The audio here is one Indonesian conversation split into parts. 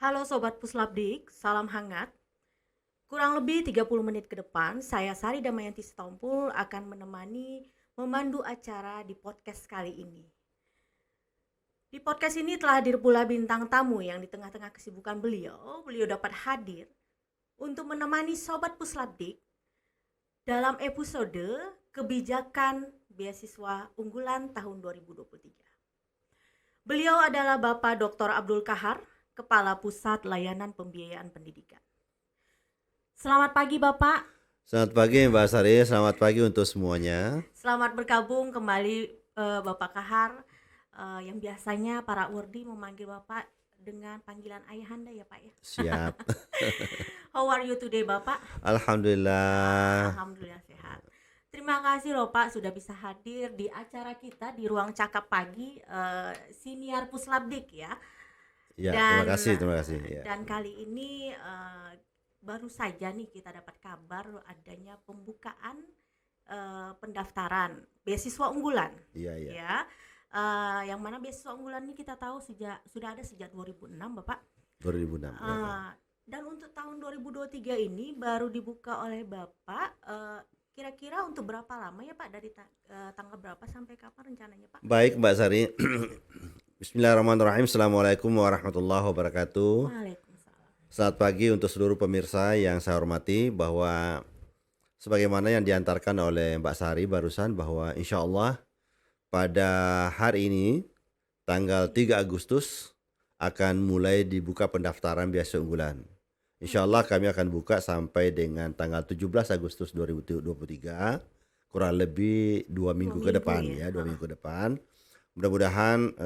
Halo Sobat Puslabdik, salam hangat. Kurang lebih 30 menit ke depan, saya Sari Damayanti Sitompul akan memandu acara di podcast kali ini. Di podcast ini telah hadir pula bintang tamu yang di tengah-tengah kesibukan beliau dapat hadir untuk menemani Sobat Puslabdik dalam episode kebijakan beasiswa unggulan tahun 2023. Beliau adalah Bapak Dr. Abdul Kahar, Kepala Pusat Layanan Pembiayaan Pendidikan. Selamat pagi Bapak. Selamat pagi Mbak Sari, selamat pagi untuk semuanya. Selamat bergabung kembali Bapak Kahar, yang biasanya para Urdi memanggil Bapak dengan panggilan ayahanda ya Pak ya. Siap. How are you today Bapak? Alhamdulillah. Alhamdulillah sehat. Terima kasih loh Pak sudah bisa hadir di acara kita di Ruang Cakap Pagi Siniar Puslabdik ya. Ya, terima kasih. Ya. Dan kali ini baru saja nih kita dapat kabar adanya pembukaan pendaftaran beasiswa unggulan. Iya. Ya. Yang mana beasiswa unggulan ini kita tahu sudah ada sejak 2006 Bapak. 2006. Dan untuk tahun 2023 ini baru dibuka oleh Bapak. Kira-kira untuk berapa lama ya Pak, dari tanggal berapa sampai kapan rencananya Pak? Baik Mbak Sari. Bismillahirrahmanirrahim. Assalamualaikum warahmatullahi wabarakatuh. Waalaikumsalam. Selamat pagi untuk seluruh pemirsa yang saya hormati, bahwa sebagaimana yang diantarkan oleh Mbak Sari barusan, bahwa insya Allah pada hari ini tanggal 3 Agustus akan mulai dibuka pendaftaran beasiswa unggulan. Insya Allah kami akan buka sampai dengan tanggal 17 Agustus 2023, kurang lebih 2 minggu ke depan ya, 2 minggu ke depan. Mudah-mudahan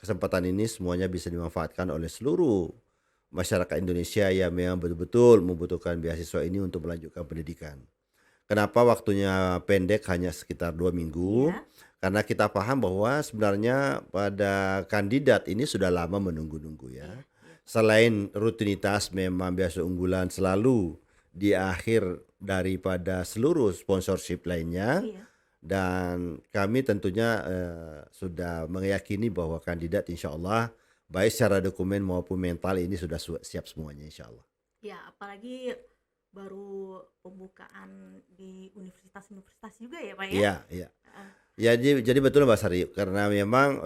kesempatan ini semuanya bisa dimanfaatkan oleh seluruh masyarakat Indonesia yang memang betul-betul membutuhkan beasiswa ini untuk melanjutkan pendidikan. Kenapa waktunya pendek, hanya sekitar 2 minggu? Ya. Karena kita paham bahwa sebenarnya pada kandidat ini sudah lama menunggu-nunggu ya. Selain rutinitas memang beasiswa unggulan selalu di akhir daripada seluruh sponsorship lainnya. Dan kami tentunya sudah meyakini bahwa kandidat insya Allah baik secara dokumen maupun mental ini sudah siap semuanya insya Allah. Ya, apalagi baru pembukaan di universitas-universitas juga ya Pak ya? Iya. Ya, jadi betul Mbak Sari, karena memang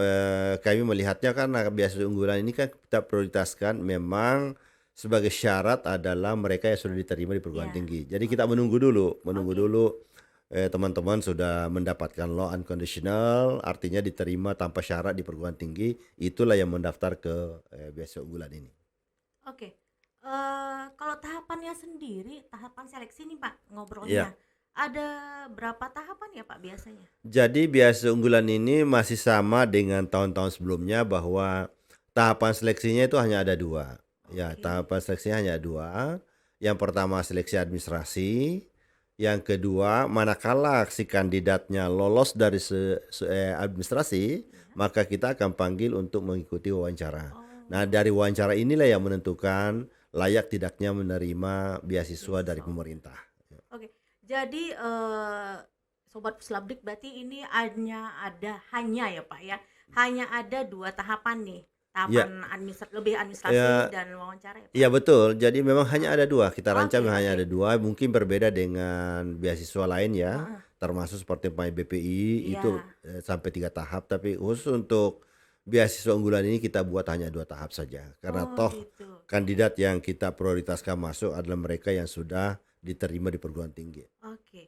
kami melihatnya karena beasiswa unggulan ini kan kita prioritaskan memang sebagai syarat adalah mereka yang sudah diterima di perguruan tinggi. Jadi kita menunggu dulu teman-teman sudah mendapatkan law unconditional, artinya diterima tanpa syarat di perguruan tinggi, itulah yang mendaftar ke beasiswa unggulan ini. Oke. Kalau tahapannya sendiri, tahapan seleksi nih Pak, ngobrolnya. Ada berapa tahapan ya Pak biasanya? Jadi beasiswa unggulan ini masih sama dengan tahun-tahun sebelumnya, bahwa tahapan seleksinya itu hanya ada 2. Ya, tahapan seleksinya hanya 2. Yang pertama seleksi administrasi, yang kedua manakala si kandidatnya lolos dari administrasi, maka kita akan panggil untuk mengikuti wawancara. Nah, dari wawancara inilah yang menentukan layak tidaknya menerima beasiswa dari pemerintah. Oke. Jadi Sobat Puslabdik, berarti ini hanya ya Pak ya, hanya ada 2 tahapan nih, tahapan administrasi dan wawancara ya Pak? Iya betul, jadi memang hanya ada 2, kita rancang hanya ada 2, mungkin berbeda dengan beasiswa lain ya, termasuk seperti BPI itu sampai 3 tahap, tapi khusus untuk beasiswa unggulan ini kita buat hanya 2 tahap saja, karena kandidat yang kita prioritaskan masuk adalah mereka yang sudah diterima di perguruan tinggi. Oke.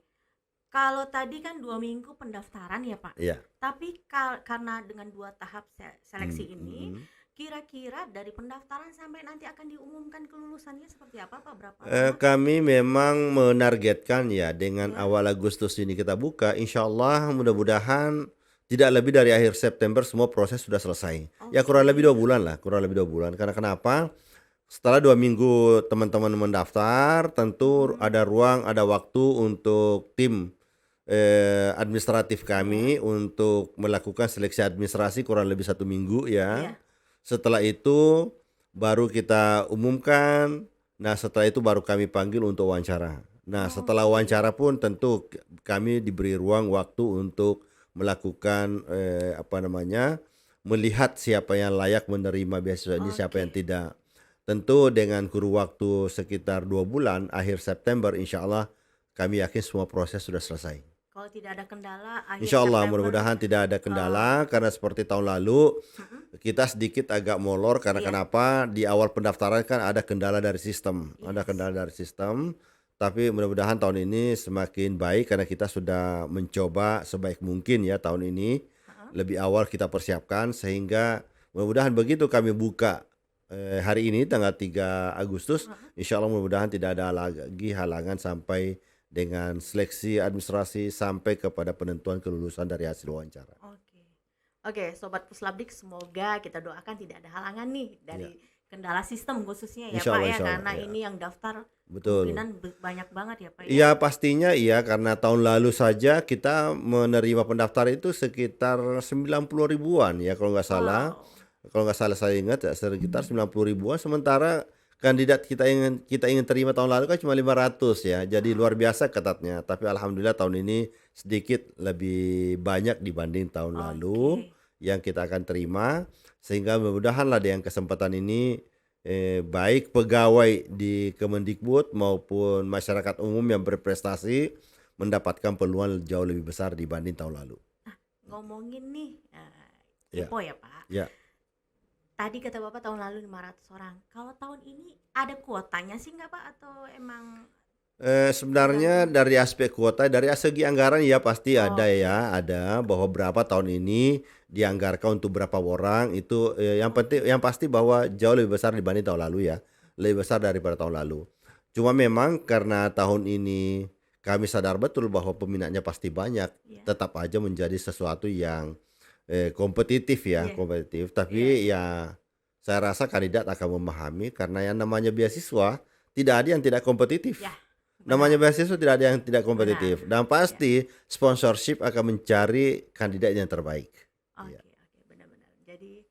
Kalau tadi kan 2 minggu pendaftaran ya Pak. Iya. Tapi karena dengan 2 tahap seleksi ini, kira-kira dari pendaftaran sampai nanti akan diumumkan kelulusannya seperti apa Pak? Berapa lama? Kami memang menargetkan ya dengan awal Agustus ini kita buka, insya Allah mudah-mudahan tidak lebih dari akhir September semua proses sudah selesai. Ya kurang lebih 2 bulan lah, Karena kenapa? Setelah 2 minggu teman-teman mendaftar, tentu ada ruang, ada waktu untuk tim administratif kami untuk melakukan seleksi administrasi kurang lebih 1 minggu ya. Setelah itu baru kita umumkan. Nah, setelah itu baru kami panggil untuk wawancara. Nah, setelah wawancara pun tentu kami diberi ruang waktu untuk melakukan melihat siapa yang layak menerima beasiswa ini, siapa yang tidak. tentu dengan kurun waktu sekitar 2 bulan, akhir September insya Allah kami yakin semua proses sudah selesai. Kalau tidak ada kendala akhir Insya Allah September. mudah-mudahan tidak ada Oh, kendala karena seperti tahun lalu mm-mm. kita sedikit agak molor karena Iya, kenapa di awal pendaftaran kan ada kendala dari sistem, ada yes. kendala dari sistem. Tapi mudah-mudahan tahun ini semakin baik karena kita sudah mencoba sebaik mungkin ya tahun ini Heeh. lebih awal kita persiapkan sehingga mudah-mudahan begitu kami buka hari ini tanggal 3 Agustus, Heeh. insya Allah mudah-mudahan tidak ada lagi halangan sampai dengan seleksi administrasi sampai kepada penentuan kelulusan dari hasil wawancara. Oke. Oke, Sobat Puslabdik, semoga kita doakan tidak ada halangan nih dari Ya, kendala sistem khususnya ya insya Pak Allah, ya, insya Allah, karena ya. ini yang daftar Betul. kemungkinan banyak banget ya Pak ya. Iya pastinya iya karena tahun lalu saja kita menerima pendaftar itu sekitar 90 ribuan ya kalau nggak salah. Wow. Kalau nggak salah saya ingat ya sekitar 90 ribuan sementara kandidat kita ingin terima tahun lalu kan cuma 500 ya. Jadi luar biasa ketatnya. Tapi alhamdulillah tahun ini sedikit lebih banyak dibanding tahun lalu Oke. yang kita akan terima sehingga mudah-mudahan lah dengan kesempatan ini baik pegawai di Kemendikbud maupun masyarakat umum yang berprestasi mendapatkan peluang jauh lebih besar dibanding tahun lalu. Ngomongin nih Ya, kepo ya Pak. ya. Tadi kata Bapak tahun lalu 500 orang. Kalau tahun ini ada kuotanya sih nggak Pak atau emang Sebenarnya tergantung? dari aspek kuota, dari segi anggaran ya pasti ada Oke. ya, ada bahwa berapa tahun ini dianggarkan untuk berapa orang itu yang penting yang pasti bahwa jauh lebih besar dibanding tahun lalu ya, lebih besar daripada tahun lalu. Cuma memang karena tahun ini kami sadar betul bahwa peminatnya pasti banyak, Iya. tetap aja menjadi sesuatu yang kompetitif ya, Iya. kompetitif. Iya. Tapi ya saya rasa kandidat akan memahami karena yang namanya beasiswa tidak ada yang tidak kompetitif. Ya, Namanya benar. beasiswa tidak ada yang tidak Benar. kompetitif dan Ya. pasti sponsorship akan mencari kandidat yang terbaik. Oke, Ya. oke, benar-benar. Jadi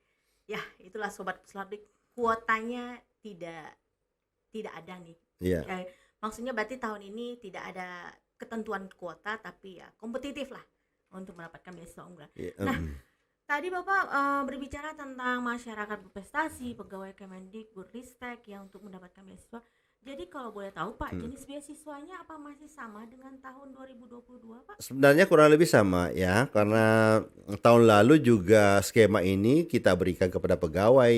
ya itulah Sobat Puslabdik, kuotanya tidak ada nih. Iya. Maksudnya berarti tahun ini tidak ada ketentuan kuota tapi ya kompetitif lah untuk mendapatkan beasiswa unggulan. Iya, Nah, tadi Bapak berbicara tentang masyarakat berprestasi, pegawai Kemendikbud, Ristek yang untuk mendapatkan beasiswa. Jadi kalau boleh tahu Pak, jenis beasiswanya apa masih sama dengan tahun 2022 Pak? Sebenarnya kurang lebih sama ya, karena tahun lalu juga skema ini kita berikan kepada pegawai.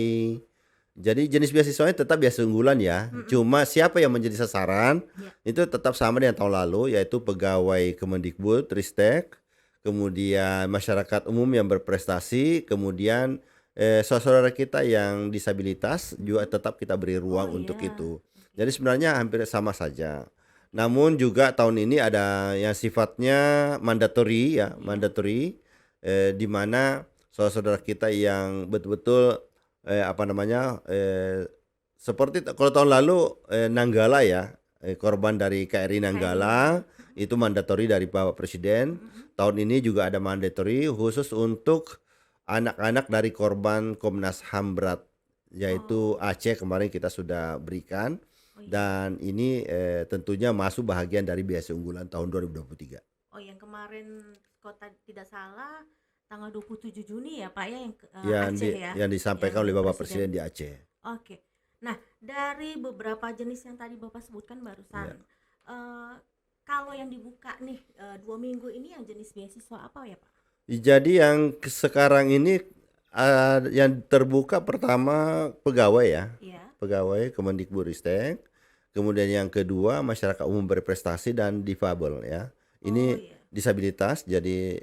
Jadi jenis beasiswanya tetap beasiswa unggulan ya. Cuma siapa yang menjadi sasaran Ya. itu tetap sama dengan tahun lalu yaitu pegawai Kemendikbud, Ristek, kemudian masyarakat umum yang berprestasi, kemudian saudara kita yang disabilitas juga tetap kita beri ruang Oh untuk iya. itu. Oke. Jadi sebenarnya hampir sama saja. Namun juga tahun ini ada yang sifatnya mandatory ya, Iya. mandatory di mana saudara-saudara kita yang betul-betul seperti kalau tahun lalu Nanggala ya, korban dari KRI Nanggala itu mandatory dari Bapak Presiden. Tahun ini juga ada mandatory khusus untuk anak-anak dari korban Komnas HAM berat yaitu Aceh kemarin kita sudah berikan. Oh iya. Dan ini tentunya masuk bahagian dari beasiswa unggulan tahun 2023. Oh yang kemarin kota tidak salah tanggal 27 Juni ya Pak ya yang Yang Aceh ya. yang disampaikan Yang oleh Bapak Presiden. Presiden di Aceh. Oke. Nah, dari beberapa jenis yang tadi Bapak sebutkan barusan, kalau yang dibuka nih 2 minggu ini yang jenis beasiswa apa ya Pak? Jadi yang sekarang ini yang terbuka pertama pegawai ya, Iya. pegawai Kemendikbudristek. Kemudian yang kedua masyarakat umum berprestasi dan difabel ya. Oh Ini iya. disabilitas, jadi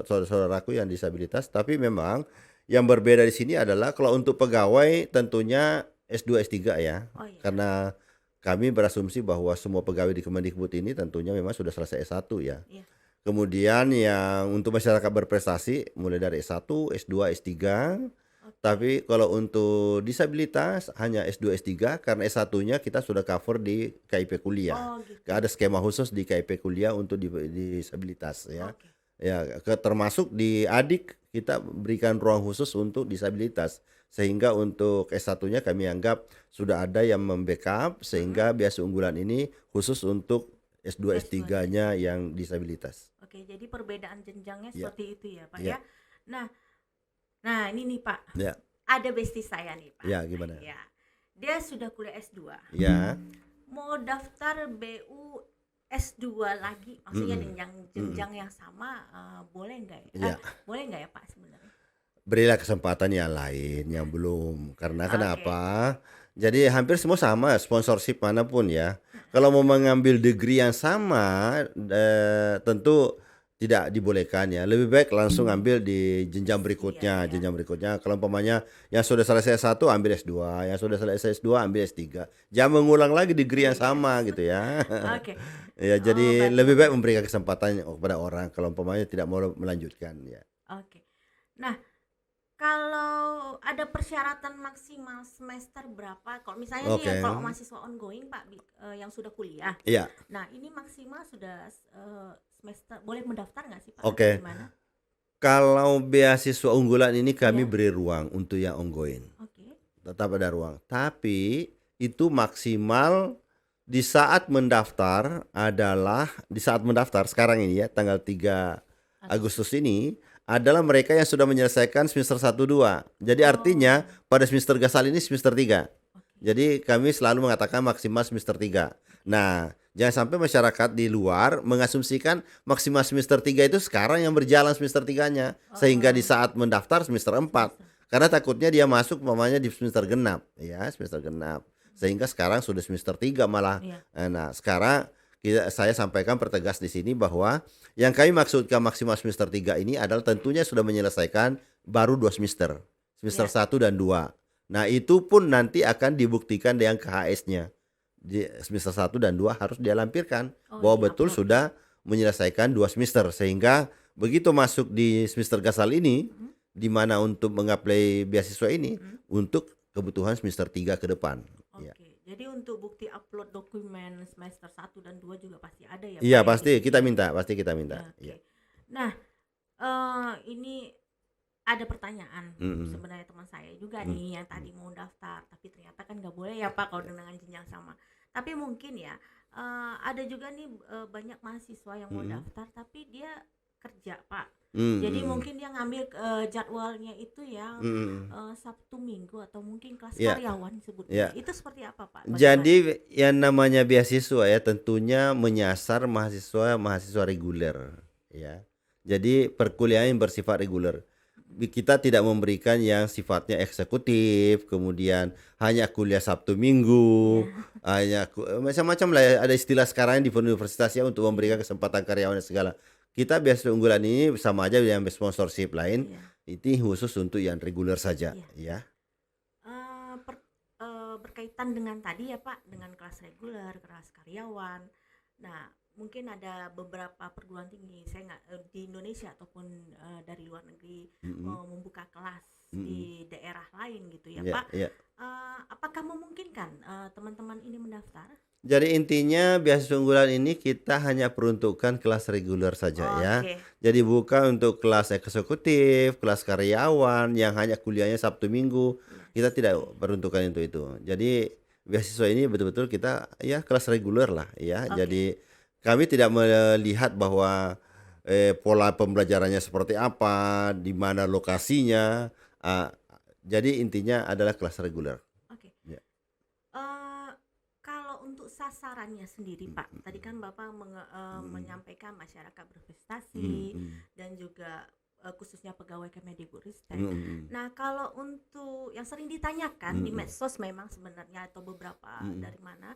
saudaraku yang disabilitas. Tapi memang yang berbeda di sini adalah kalau untuk pegawai tentunya S2 S3 ya. Oh iya. Karena kami berasumsi bahwa semua pegawai di Kemendikbud ini tentunya memang sudah selesai S1 ya. Iya. Kemudian yang untuk masyarakat berprestasi mulai dari S1, S2, S3. Oke. Tapi kalau untuk disabilitas hanya S2, S3 karena S1-nya kita sudah cover di KIP kuliah. Oh gitu. Ada skema khusus di KIP kuliah untuk disabilitas ya. Oke. Ya, termasuk di adik kita berikan ruang khusus untuk disabilitas. Sehingga untuk S1-nya kami anggap sudah ada yang membackup sehingga beasiswa unggulan ini khusus untuk S2, S2-nya. S3-nya yang disabilitas. Oke, jadi perbedaan jenjangnya Ya. seperti itu ya Pak Ya. ya. Nah ini nih Pak, Ya, ada bestie saya nih Pak. ya gimana? Ya. dia sudah kuliah S2. Ya. Mau daftar BU S2 lagi, maksudnya Mm-mm. jenjang Mm-mm. jenjang yang sama, boleh nggak ya? Ya. Boleh nggak ya Pak sebenarnya? Berilah kesempatan yang lain yang belum. Karena Oke. kenapa? Jadi hampir semua sama sponsorship manapun ya. Kalau mau mengambil degree yang sama, tentu tidak dibolehkan ya. Lebih baik langsung ambil di jenjang Iya berikutnya, ya. jenjang berikutnya. Kalau umpamanya yang sudah selesai S1 ambil S2, yang sudah selesai S2 ambil S3. Jangan mengulang lagi degree yang sama gitu ya. Oke. Ya, Oh, jadi baik lebih Bapak. baik memberikan kesempatan kepada orang kalau umpamanya tidak mau melanjutkan ya. Oke. Nah, kalau ada persyaratan maksimal semester berapa? Kalau misalnya nih Oke. kalau mahasiswa ongoing Pak, yang sudah kuliah. Iya. Nah, ini maksimal sudah semester, boleh mendaftar nggak sih Pak? Oke. Atau gimana? Kalau beasiswa unggulan ini kami Iya. beri ruang untuk yang ongoing. Oke. Tetap ada ruang. Tapi itu maksimal di saat mendaftar adalah di saat mendaftar sekarang ini ya tanggal 3 Agustus ini adalah mereka yang sudah menyelesaikan semester 1 2. Jadi artinya pada semester gasal ini semester 3. Oke. Jadi kami selalu mengatakan maksimal semester 3. Nah, jangan sampai masyarakat di luar mengasumsikan maksimal semester 3 itu sekarang yang berjalan semester 3-nya. Sehingga di saat mendaftar semester 4. Karena takutnya dia masuk mamanya di semester genap, ya, semester genap. Sehingga sekarang sudah semester 3 malah. Iya. Nah, sekarang saya sampaikan pertegas di sini bahwa yang kami maksudkan maksimal semester 3 ini adalah tentunya sudah menyelesaikan baru 2 semester. Semester Iya. 1 dan 2. Nah, itu pun nanti akan dibuktikan dengan KHS-nya. Di semester 1 dan 2 harus dia lampirkan bahwa betul di-upload. sudah menyelesaikan 2 semester sehingga begitu masuk di semester gasal ini di mana untuk mengapply beasiswa ini untuk kebutuhan semester 3 ke depan. Oke. Ya. Jadi untuk bukti upload dokumen semester 1 dan 2 juga pasti ada ya Pak? Iya, ya, pasti di sini? kita minta, pasti kita minta. Oke. Iya. Nah, ini ada pertanyaan sebenarnya teman saya juga nih yang tadi mau daftar, tapi ternyata kan nggak boleh ya Pak kalau dengan jenjang sama. Tapi mungkin ya ada juga nih banyak mahasiswa yang mau daftar tapi dia kerja Pak. Jadi mungkin dia ngambil jadwalnya itu yang Sabtu Minggu atau mungkin kelas Iya. karyawan sebutnya. Iya. Itu seperti apa Pak? Bagaimana? Jadi yang namanya beasiswa ya tentunya menyasar mahasiswa reguler ya. Jadi perkuliahan yang bersifat reguler. Kita tidak memberikan yang sifatnya eksekutif, kemudian hanya kuliah Sabtu Minggu, macam-macam lah ya. Ada istilah sekarang di universitas ya untuk memberikan kesempatan karyawan dan segala. Kita beasiswa unggulan ini sama aja dengan sponsorship lain, Iya. itu khusus untuk yang reguler saja Iya. ya. Berkaitan dengan tadi ya Pak, dengan kelas reguler, kelas karyawan. Nah, mungkin ada beberapa perguruan tinggi, saya nggak di Indonesia ataupun dari luar negeri membuka kelas di daerah lain gitu ya Iya, Pak. iya. Apakah memungkinkan teman-teman ini mendaftar? Jadi intinya beasiswa unggulan ini kita hanya peruntukkan kelas reguler saja ya. Oke. Jadi bukan untuk kelas eksekutif, kelas karyawan yang hanya kuliahnya Sabtu Minggu. Kita tidak peruntukkan untuk itu. Jadi beasiswa ini betul-betul kita ya kelas reguler lah ya. Oke. Jadi kami tidak melihat bahwa pola pembelajarannya seperti apa, di mana lokasinya. Jadi intinya adalah kelas reguler. Oke. Ya. Kalau untuk sasarannya sendiri Pak, tadi kan Bapak menyampaikan masyarakat berprestasi dan juga khususnya pegawai Kemendikbudristek. Nah, kalau untuk yang sering ditanyakan di medsos memang sebenarnya atau beberapa dari mana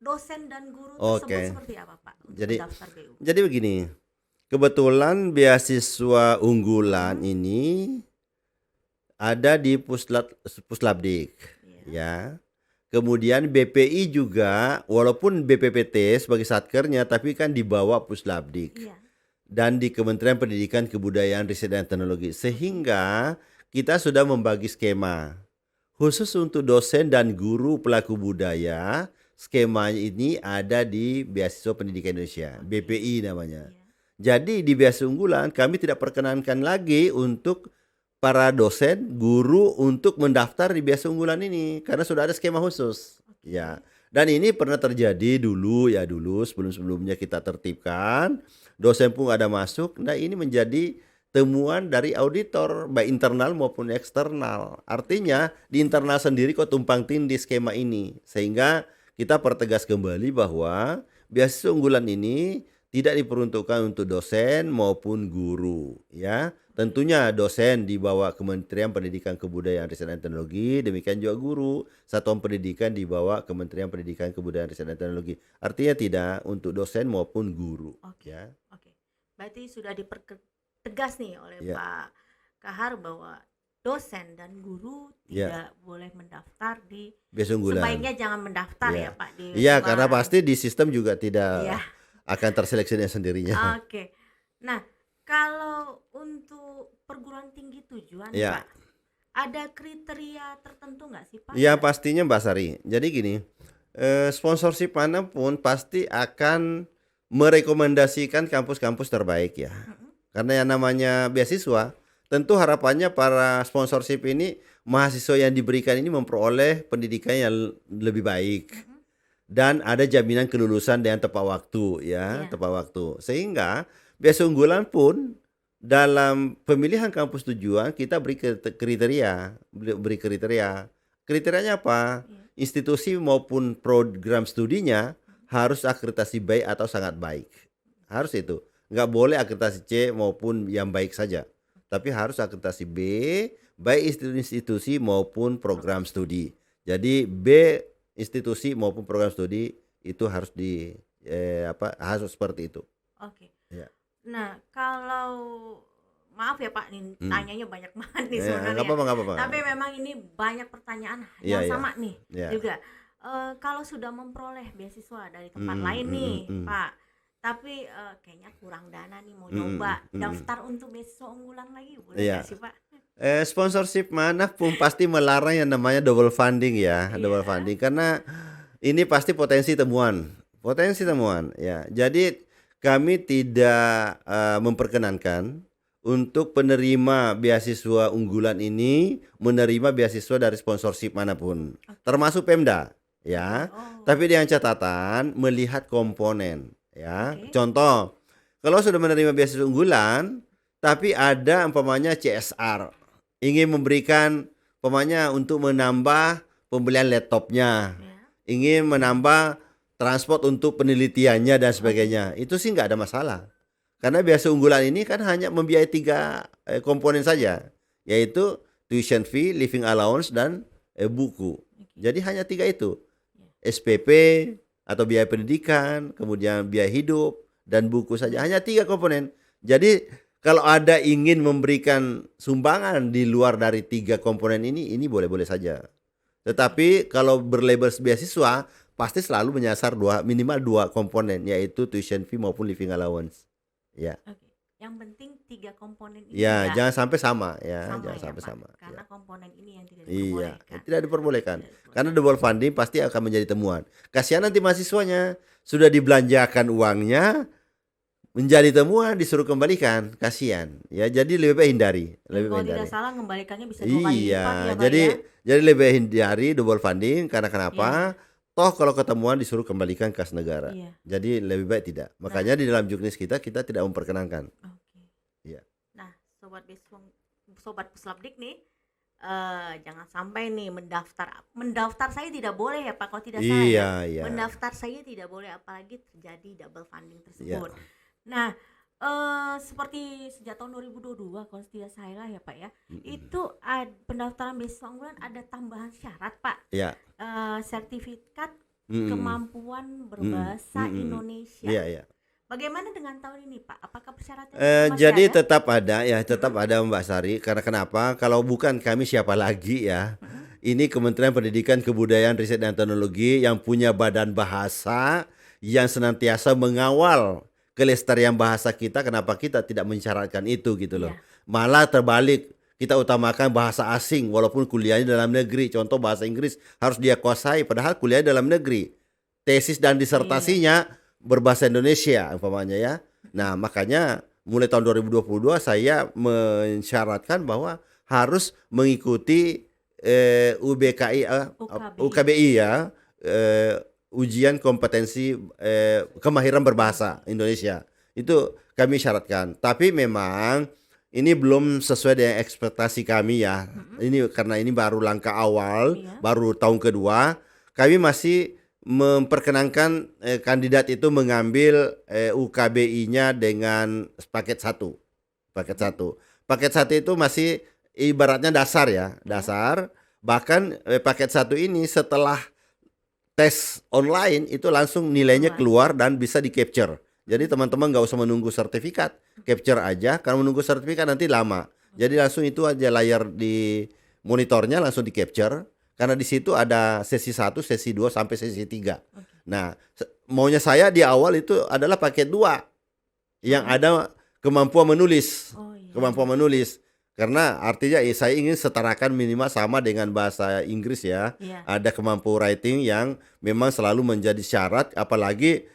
dosen dan guru tersebut seperti apa Pak untuk mendaftar BU? Jadi begini, kebetulan beasiswa unggulan ini ada di Puslabdik ya. Kemudian BPI juga walaupun BPPT sebagai satkernya tapi kan di bawah Puslabdik. Iya. Dan di Kementerian Pendidikan Kebudayaan Riset dan Teknologi sehingga kita sudah membagi skema khusus untuk dosen dan guru pelaku budaya. Skema ini ada di Beasiswa Pendidikan Indonesia, BPI namanya. Jadi di beasiswa unggulan kami tidak perkenankan lagi untuk para dosen, guru untuk mendaftar di beasiswa unggulan ini karena sudah ada skema khusus. Ya. Dan ini pernah terjadi dulu sebelum-sebelumnya kita tertibkan, dosen pun ada masuk. Nah, ini menjadi temuan dari auditor baik internal maupun eksternal. Artinya di internal sendiri kok tumpang tindih skema ini, sehingga kita pertegas kembali bahwa beasiswa unggulan ini tidak diperuntukkan untuk dosen maupun guru, ya. Tentunya dosen di bawah Kementerian Pendidikan Kebudayaan Riset dan Teknologi, demikian juga guru, satuan pendidikan di bawah Kementerian Pendidikan Kebudayaan Riset dan Teknologi. Artinya tidak untuk dosen maupun guru, Oke, ya. oke. Berarti sudah dipertegas nih oleh Ya, Pak Kahar bahwa dosen dan guru ya, tidak boleh mendaftar di, beasiswa unggulan. sebaiknya jangan mendaftar ya Ya, Pak di iya, karena sembarang. pasti di sistem juga Iya, tidak akan terseleksi dengan sendirinya. oke. Nah, kalau untuk perguruan tinggi tujuan nih Ya, Pak, ada kriteria tertentu nggak sih Pak? ya pastinya Mbak Sari. Jadi gini, sponsorship manapun pasti akan merekomendasikan kampus-kampus terbaik ya. Mm-mm, Karena yang namanya beasiswa, tentu harapannya para sponsorship ini mahasiswa yang diberikan ini memperoleh pendidikan yang lebih baik mm-mm. dan ada jaminan kelulusan dengan tepat waktu ya, Iya, tepat waktu. Sehingga beasiswa unggulan pun dalam pemilihan kampus tujuan kita beri kriteria, beri kriteria. Kriterianya apa? iya. Institusi maupun program studinya harus akreditasi baik atau sangat baik. Harus itu. Nggak boleh akreditasi C maupun yang baik saja. Tapi harus akreditasi B, baik institusi maupun program studi. Jadi B institusi maupun program studi itu harus harus seperti itu. Oke. Ya. Nah, kalau maaf ya Pak, nih Hmm. tanyanya banyak banget nih Ya, sebenarnya. nggak apa-apa. Tapi memang ini banyak pertanyaan Iya, yang iya. sama nih Ya. juga. Kalau sudah memperoleh beasiswa dari tempat Mm, lain mm, nih, mm, mm. Pak, tapi kayaknya kurang dana nih mau Mm, mm, nyoba mm, mm. daftar untuk beasiswa unggulan lagi, boleh Iya. nggak sih Pak? Sponsorship manapun pasti melarang yang namanya double funding ya, double Iya. funding karena ini pasti potensi temuan ya. Jadi kami tidak memperkenankan untuk penerima beasiswa unggulan ini menerima beasiswa dari sponsorship manapun, Oke. termasuk Pemda ya. Oh, Tapi dengan catatan melihat komponen ya. oke. Contoh, kalau sudah menerima beasiswa unggulan tapi ada umpamanya CSR ingin memberikan umpamanya untuk menambah pembelian laptopnya, Ya. ingin menambah transport untuk penelitiannya dan sebagainya. Itu sih nggak ada masalah. Karena beasiswa unggulan ini kan hanya membiayai 3 komponen saja, yaitu tuition fee, living allowance dan buku. Oke. Jadi hanya 3 itu. Ya. SPP atau biaya pendidikan, kemudian biaya hidup dan buku saja. Hanya 3 komponen. Jadi kalau ada ingin memberikan sumbangan di luar dari 3 komponen ini boleh-boleh saja. Tetapi kalau berlabel beasiswa pasti selalu menyasar minimal 2 komponen, yaitu tuition fee maupun living allowance. Ya. Oke. Yang penting 3 komponen ini Ya, tidak jangan sampai sama ya, sama jangan ya sampai Pak, sama. karena Ya. komponen ini yang tidak Iya, diperbolehkan. tidak diperbolehkan. Tidak Karena diperbolehkan. double funding pasti akan menjadi temuan. Kasihan nanti mahasiswanya sudah dibelanjakan uangnya menjadi temuan disuruh kembalikan, kasihan. Ya, jadi lebih baik hindari, Dan lebih kalau baik tidak hindari. salah kembalikannya bisa 2 kali Iya, lipat ya Pak jadi ya. lebih baik hindari double funding karena Iya, kenapa? Toh kalau ketemuan disuruh kembalikan kas negara. iya. Jadi lebih baik tidak. Nah, Makanya di dalam juknis kita tidak memperkenankan. oke. Iya. Nah, sobat Puslapdik nih, jangan sampai nih mendaftar saya tidak boleh ya Pak, kalau tidak salah ya. Iya, iya. Mendaftar saya tidak boleh, apalagi terjadi double funding Iya. tersebut. Nah, seperti sejak tahun 2022 kalau tidak salah ya Pak ya, Mm-mm. itu pendaftaran beasiswa unggulan ada tambahan syarat Pak, Iya. sertifikat Mm-mm. kemampuan berbahasa Mm-mm. Indonesia. Iya, iya. Bagaimana dengan tahun ini Pak? Apakah persyaratannya masih Jadi ada? tetap ada ya, tetap ada Mbak Sari. Karena kenapa? Kalau bukan kami siapa lagi ya? Ini Kementerian Pendidikan Kebudayaan Riset dan Teknologi yang punya badan bahasa yang senantiasa mengawal kelestarian bahasa kita. Kenapa kita tidak mensyaratkan itu gitu loh? Iya. Malah terbalik, kita utamakan bahasa asing walaupun kuliahnya dalam negeri. Contoh bahasa Inggris harus dia kuasai padahal kuliahnya dalam negeri. Tesis dan Iya. disertasinya berbahasa Indonesia umpamanya ya. Nah, makanya mulai tahun 2022 saya mensyaratkan bahwa harus mengikuti UKBI ya, ujian kompetensi kemahiran berbahasa Indonesia. Itu kami syaratkan. Tapi memang ini belum sesuai dengan ekspektasi kami ya. Ini karena ini baru langkah awal, Iya. baru tahun kedua, kami masih memperkenankan kandidat itu mengambil UKBI-nya dengan paket satu. Paket satu. Paket satu itu masih ibaratnya dasar ya, dasar. Bahkan paket satu ini setelah tes online itu langsung nilainya keluar dan bisa di capture. Jadi teman-teman nggak usah menunggu sertifikat, capture aja. Kalau menunggu sertifikat nanti lama. Jadi langsung itu aja layar di monitornya langsung di capture. Karena di situ ada sesi 1, sesi 2 sampai sesi 3. Nah, maunya saya di awal itu adalah paket 2 yang ada kemampuan menulis. Oh iya. Kemampuan menulis. Karena artinya saya ingin setarakan minimal sama dengan bahasa Inggris ya. Iya. Ada kemampuan writing yang memang selalu menjadi syarat, apalagi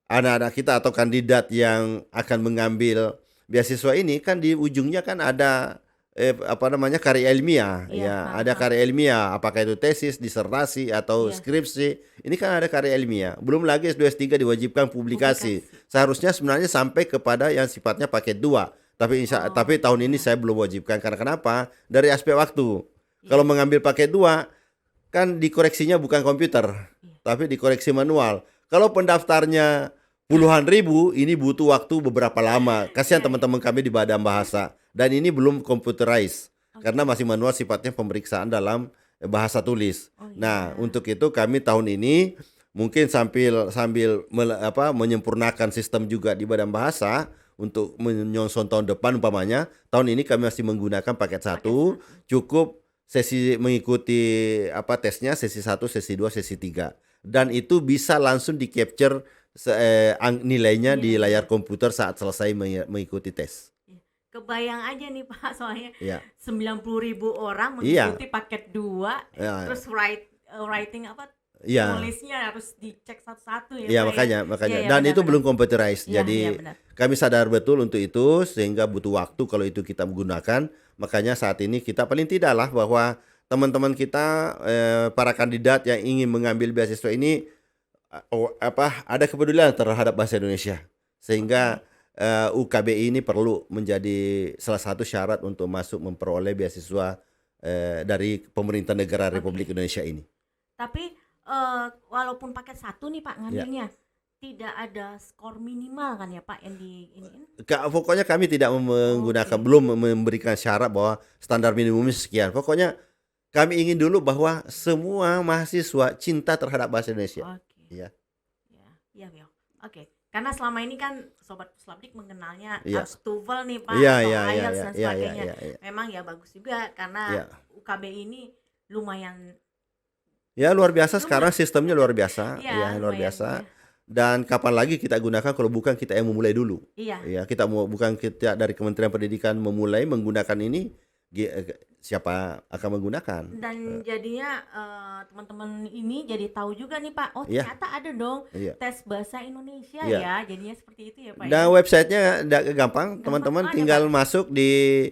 anak-anak kita atau kandidat yang akan mengambil beasiswa ini kan di ujungnya kan ada karya ilmiah. Iya, Ya, ada karya ilmiah, apakah itu tesis, disertasi atau Iya. skripsi. Ini kan ada karya ilmiah. Belum lagi S2 S3 diwajibkan publikasi. Seharusnya sebenarnya sampai kepada yang sifatnya paket 2. Tapi tahun ini saya belum wajibkan karena kenapa? Dari aspek waktu. Kalau mengambil paket 2 kan dikoreksinya bukan komputer, tapi dikoreksi manual. Kalau pendaftarnya puluhan ribu, ini butuh waktu beberapa lama. Kasihan teman-teman kami di Badan Bahasa. Dan ini belum computerized karena masih manual sifatnya pemeriksaan dalam bahasa tulis. Nah, untuk itu kami tahun ini mungkin sambil menyempurnakan sistem juga di Badan Bahasa untuk menyongsong tahun depan umpamanya. Tahun ini kami masih menggunakan paket 1, cukup sesi mengikuti tesnya sesi 1, sesi 2, sesi 3. Dan itu bisa langsung di capture nilainya di layar komputer saat selesai mengikuti tes. Kebayang aja nih Pak, soalnya Iya. 90.000 orang Iya. mengikuti paket 2, Ya, terus writing ya, tulisnya harus dicek satu-satu ya ya Pak makanya. Iya, Dan itu benar-benar. belum computerized. Iya, Jadi iya, benar. kami sadar betul untuk itu sehingga butuh waktu kalau itu kita menggunakan. Makanya saat ini kita paling tidak lah bahwa teman-teman kita para kandidat yang ingin mengambil beasiswa ini ada kepedulian terhadap bahasa Indonesia. Sehingga UKBI ini perlu menjadi salah satu syarat untuk masuk memperoleh beasiswa dari pemerintah negara Republik Indonesia ini. Tapi walaupun paket 1 nih Pak ngambilnya, tidak ada skor minimal kan ya Pak yang di ini? Pokoknya kami tidak menggunakan, belum memberikan syarat bahwa standar minimumnya sekian. Pokoknya kami ingin dulu bahwa semua mahasiswa cinta terhadap bahasa Indonesia. Iya. Iya. Oke. Karena selama ini kan Sobat Puslapdik mengenalnya Iya. harus TOEFL nih Pak, Iya, atau iya, iya, IELTS iya, dan iya, sebagainya. iya. Memang ya bagus juga karena Iya. UKBI ini lumayan Ya luar biasa sekarang sistemnya luar biasa. Iya, Ya luar lumayan, biasa. iya. Dan kapan lagi kita gunakan kalau bukan kita yang memulai dulu. Iya. Ya, bukan kita dari Kementerian Pendidikan memulai menggunakan ini, siapa akan menggunakan? Dan jadinya teman-teman ini jadi tahu juga nih Pak, oh Iya. ternyata ada dong Iya. tes bahasa Indonesia Iya. ya, jadinya seperti itu ya Pak Dan ya. websitenya gampang, teman-teman ada, tinggal masuk di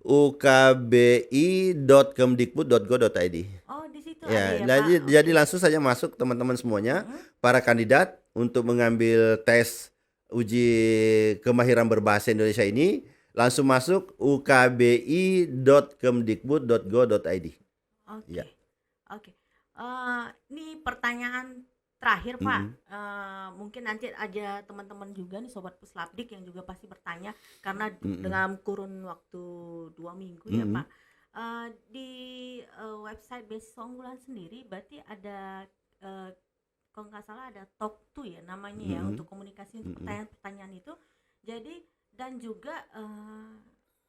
ukbi.kemdikbud.go.id. Oh di situ Ya, ada ya Pak. jadi langsung saja masuk teman-teman semuanya, para kandidat untuk mengambil tes uji kemahiran berbahasa Indonesia ini langsung masuk ukbi.kemdikbud.go.id. Oke. Ya. Oke. Ini pertanyaan terakhir Pak. Mungkin nanti aja teman-teman juga nih Sobat Puslapdik yang juga pasti bertanya karena dalam kurun waktu 2 minggu ya Pak. Di website Beasiswa Unggulan sendiri berarti ada kalau nggak salah ada talk to ya namanya ya untuk komunikasi untuk pertanyaan-pertanyaan itu. Jadi dan juga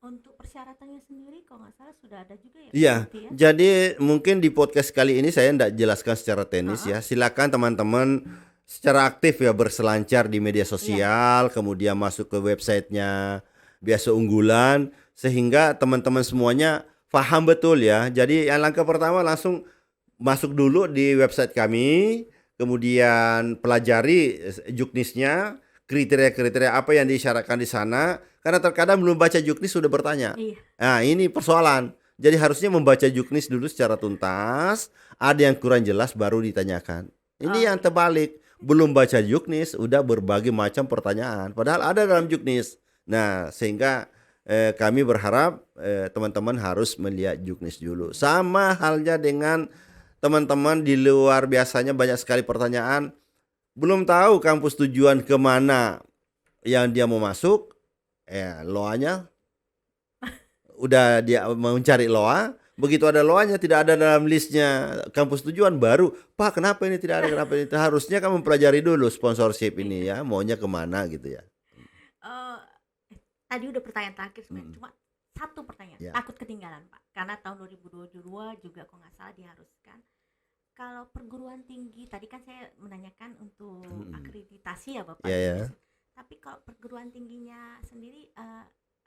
untuk persyaratannya sendiri kalau nggak salah sudah ada juga ya Pak, Iya, berarti ya? jadi mungkin di podcast kali ini saya tidak jelaskan secara teknis ya. Silakan teman-teman secara aktif ya berselancar di media sosial, kemudian masuk ke websitenya Beasiswa Unggulan sehingga teman-teman semuanya paham betul ya. Jadi yang langkah pertama langsung masuk dulu di website kami, kemudian pelajari juknisnya, kriteria-kriteria apa yang disyaratkan di sana. Karena terkadang belum baca juknis sudah bertanya. Iya. Nah ini persoalan. Jadi harusnya membaca juknis dulu secara tuntas. Ada yang kurang jelas baru ditanyakan. Ini yang terbalik. Belum baca juknis udah berbagai macam pertanyaan. Padahal ada dalam juknis. Nah sehingga kami berharap teman-teman harus melihat juknis dulu. Sama halnya dengan teman-teman di luar, biasanya banyak sekali pertanyaan, belum tahu kampus tujuan kemana yang dia mau masuk, loanya udah dia mau mencari loa, begitu ada loanya tidak ada dalam listnya kampus tujuan, baru Pak kenapa ini tidak ada, kenapa ini, harusnya kan mempelajari dulu sponsorship ini ya, maunya kemana gitu ya. Eh, tadi udah pertanyaan terakhir sebenarnya, Mm. cuma satu pertanyaan, Ya. takut ketinggalan Pak, karena tahun 2022 juga kalau nggak salah diharuskan. Kalau perguruan tinggi, tadi kan saya menanyakan untuk akreditasi ya Bapak. Ya, ya. Tapi kalau perguruan tingginya sendiri,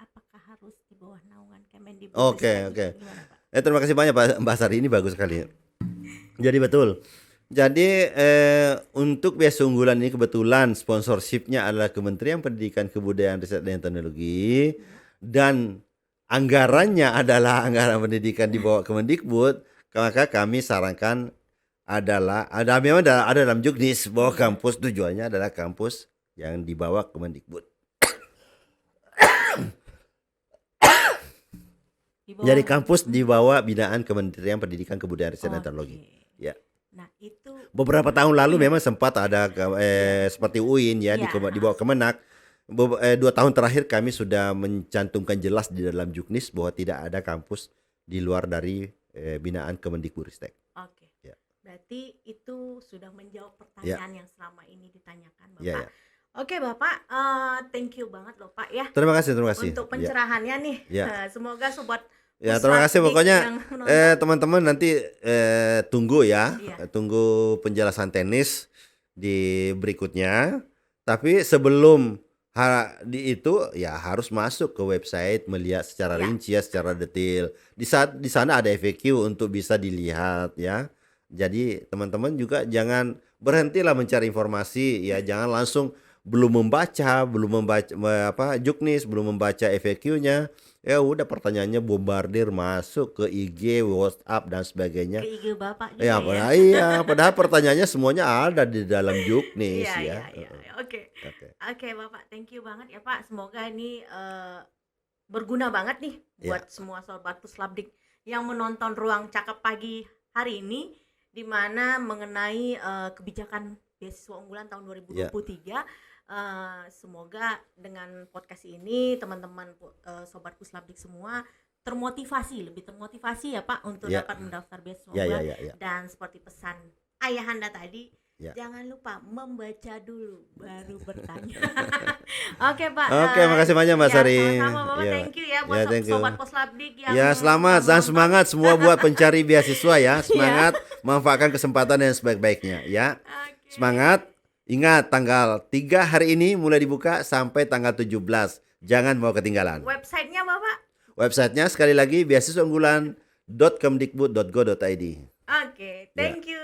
apakah harus di bawah naungan Kemendikbud? Oke. Gimana Pak? Terima kasih banyak Pak Mbak Sari, ini bagus sekali. Jadi betul. Jadi untuk biasa unggulan ini kebetulan sponsorshipnya adalah Kementerian Pendidikan, Kebudayaan, Riset dan Teknologi, dan anggarannya adalah anggaran pendidikan di bawah Kemendikbud. Maka kami sarankan memang ada dalam juknis bahwa kampus tujuannya adalah kampus yang di bawah Kemendikbud. Di bawah- Jadi kampus di bawah binaan Kementerian Pendidikan, Kebudayaan, Riset dan Teknologi. Oke. Ya. Nah itu Beberapa tahun lalu memang sempat ada seperti UIN ya, Iya. di bawah Kemenak. 2 tahun terakhir kami sudah mencantumkan jelas di dalam juknis bahwa tidak ada kampus di luar dari binaan Kemendikbudristek. oke. Ya. Berarti itu sudah menjawab pertanyaan yang selama ini ditanyakan Bapak. Ya. Oke Bapak, thank you banget loh Pak ya Terima kasih. untuk Ya. pencerahannya nih. Ya. Semoga sobat Ya, terima kasih Puslatdik pokoknya yang menonton. teman-teman nanti tunggu ya, Iya. tunggu penjelasan teknis di berikutnya. Tapi sebelum itu ya harus masuk ke website, melihat secara Ya. rinci ya, secara detail. Di sana ada FAQ untuk bisa dilihat ya. Jadi teman-teman juga jangan berhentilah mencari informasi ya, jangan langsung belum membaca juknis, belum membaca FAQ-nya. Ya udah pertanyaannya bombardir masuk ke IG, WhatsApp dan sebagainya. Ke IG Bapak juga Ya, padahal pertanyaannya semuanya ada di dalam juknis Iya, ya. iya. Oke. Oke. Oke Bapak, thank you banget ya Pak. Semoga ini berguna banget nih buat semua sobat Puslabdik yang menonton Ruang Cakap Pagi hari ini, di mana mengenai kebijakan beasiswa unggulan tahun 2023. Semoga dengan podcast ini teman-teman sobat Puslabdik semua lebih termotivasi ya Pak untuk Ya. dapat mendaftar beasiswa Ya, unggulan. ya. Dan seperti pesan ayahanda tadi, Ya. jangan lupa membaca dulu baru bertanya. Oke Pak. Oke, makasih banyak Mbak ya, Sari. Sama-sama Bapak, Ya. thank you ya buat Ya, thank you. sobat Puslabdik yang Ya, selamat dan menonton. semangat semua buat pencari beasiswa ya. Semangat, manfaatkan kesempatan yang sebaik-baiknya ya. Oke. Semangat. Ingat tanggal 3 hari ini mulai dibuka sampai tanggal 17. Jangan mau ketinggalan. Websitenya Bapak? Websitenya sekali lagi beasiswaunggulan.kemdikbud.go.id. Oke, thank you.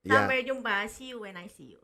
Ya. Sampai jumpa. See you when I see you.